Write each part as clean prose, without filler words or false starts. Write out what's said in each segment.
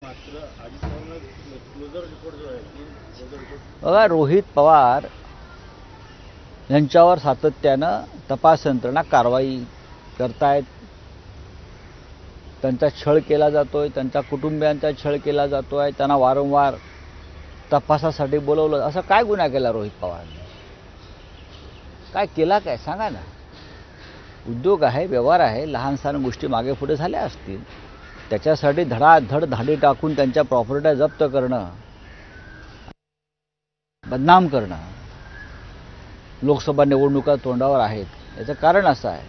मात्र अजित पवारांना closure report जो आहे क्लोजर रिपोर्ट बघा, रोहित पवार यांच्यावर सातत्यानं तपास यंत्रणा कारवाई करतायत. त्यांचा छळ केला जातोय, त्यांच्या कुटुंबियांचा छळ केला जातोय, त्यांना वारंवार तपासासाठी बोलवलं. असं काय गुन्हा केला रोहित पवारांनी? काय केला काय सांगा ना. उद्योग आहे, व्यवहार आहे, लहान सहान गोष्टी मागे पुढे झाल्या असतील, त्याच्यासाठी धडाधड धाडी टाकून त्यांच्या प्रॉपर्ट्या जप्त करणं, बदनाम करणं. लोकसभा निवडणुका तोंडावर आहेत. याचं कारण असं आहे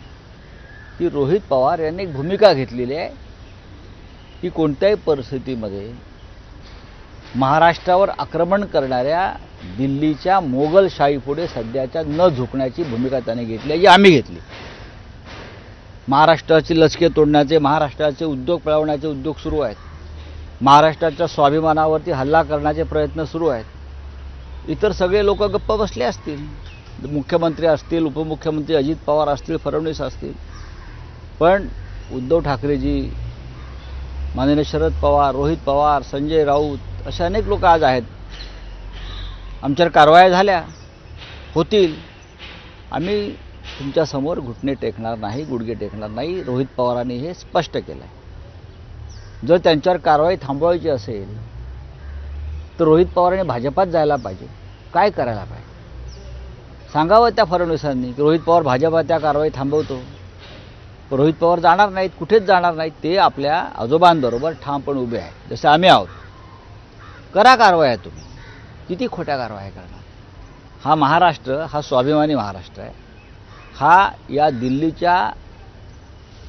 की रोहित पवार यांनी एक भूमिका घेतलेली आहे की कोणत्याही परिस्थितीमध्ये महाराष्ट्रावर आक्रमण करणाऱ्या दिल्लीच्या मोगलशाहीपुढे सध्याच्या न झुकण्याची भूमिका त्याने घेतली आहे, जी आम्ही घेतली. महाराष्ट्राचे लचके तोडण्याचे, महाराष्ट्राचे उद्योग पळवण्याचे उद्योग सुरू आहेत. महाराष्ट्राच्या स्वाभिमानावरती हल्ला करण्याचे प्रयत्न सुरू आहेत. इतर सगळे लोक गप्प बसले असतील, मुख्यमंत्री असतील, उपमुख्यमंत्री अजित पवार असतील, फडणवीस असतील. पण उद्धव ठाकरेजी, माननीय शरद पवार, रोहित पवार, संजय राऊत असे अनेक लोक आज आहेत. आमच्यावर कारवाया झाल्या होतील, आम्ही तुमच्यासमोर घुटणे टेकणार नाही, गुडघे टेकणार नाही. रोहित पवारांनी हे स्पष्ट केलं आहे. जर त्यांच्यावर कारवाई थांबवायची असेल तर रोहित पवारांनी भाजपात जायला पाहिजे. काय करायला पाहिजे सांगावं त्या फडणवीसांनी की रोहित पवार भाजपात त्या कारवाई थांबवतो. रोहित पवार जाणार नाहीत, कुठेच जाणार नाहीत. ते आपल्या आजोबांबरोबर ठामपणे उभे आहेत, जसे आम्ही आहोत. करा कारवाया तुम्ही, किती खोट्या कारवाया करणार. हा महाराष्ट्र हा स्वाभिमानी महाराष्ट्र आहे. हा या दिल्लीच्या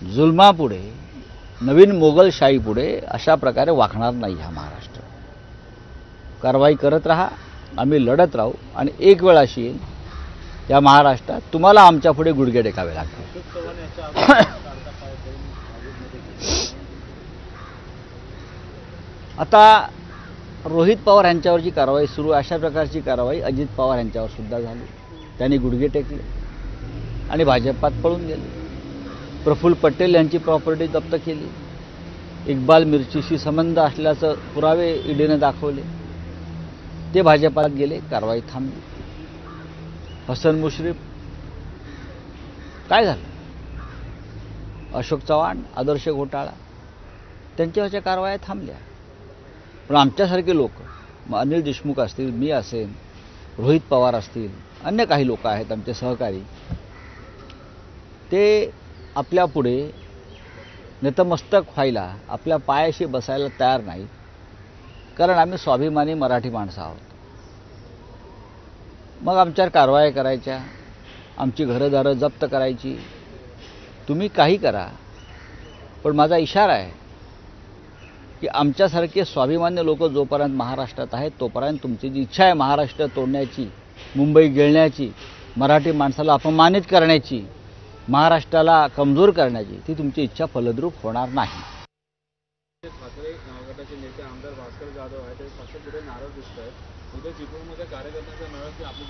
जुलमापुढे, नवीन मोगलशाहीपुढे अशा प्रकारे वाकणार नाही हा महाराष्ट्र. कारवाई करत राहा, आम्ही लढत राहू. आणि एक वेळ अशी येईल या महाराष्ट्रात तुम्हाला आमच्या पुढे गुडघे टेकावे लागतील. आता रोहित पवार यांच्यावरची कारवाई सुरू, अशा प्रकारची कारवाई अजित पवार यांच्यावर सुद्धा झाली. त्यांनी गुडघे टेकले आणि भाजपात पळून गेले. प्रफुल्ल पटेल यांची प्रॉपर्टी जप्त केली. इक्बाल मिर्चीशी संबंध असल्याचं पुरावे ईडीने दाखवले. ते भाजपात गेले, कारवाई थांबली. हसन मुश्रीफ काय झालं? अशोक चव्हाण, आदर्श घोटाळा, त्यांच्यावरच्या कारवाया थांबल्या. पण आमच्यासारखे लोक, अनिल देशमुख असतील, मी असेन, रोहित पवार असतील, अन्य काही लोक आहेत आमचे सहकारी, ते आपल्या पुढे नतमस्तक व्हायला, आपल्या पायाशी बसायला तयार नाहीत. कारण आम्ही स्वाभिमानी मराठी माणसं आहोत. मग आमच्यावर कारवाया करायच्या, आमची घरंदारं जप्त करायची. तुम्ही काही करा, पण माझा इशारा आहे की आमच्यासारखे स्वाभिमान्य लोक जोपर्यंत महाराष्ट्रात आहेत तोपर्यंत तुमची जी इच्छा आहे महाराष्ट्र तोडण्याची, मुंबई गिळण्याची, मराठी माणसाला अपमानित करण्याची, महाराष्ट्राला कमजोर करण्याची, ती तुमची इच्छा फलद्रूप होणार नाही. ठाकरे गटाचे नेते आमदार भास्कर जाधव आहेत, ते पक्षापुढे नाराज दिसत आहेत. उद्या चिपळूणमध्ये कार्यकर्त्यांचा मेळावा आपली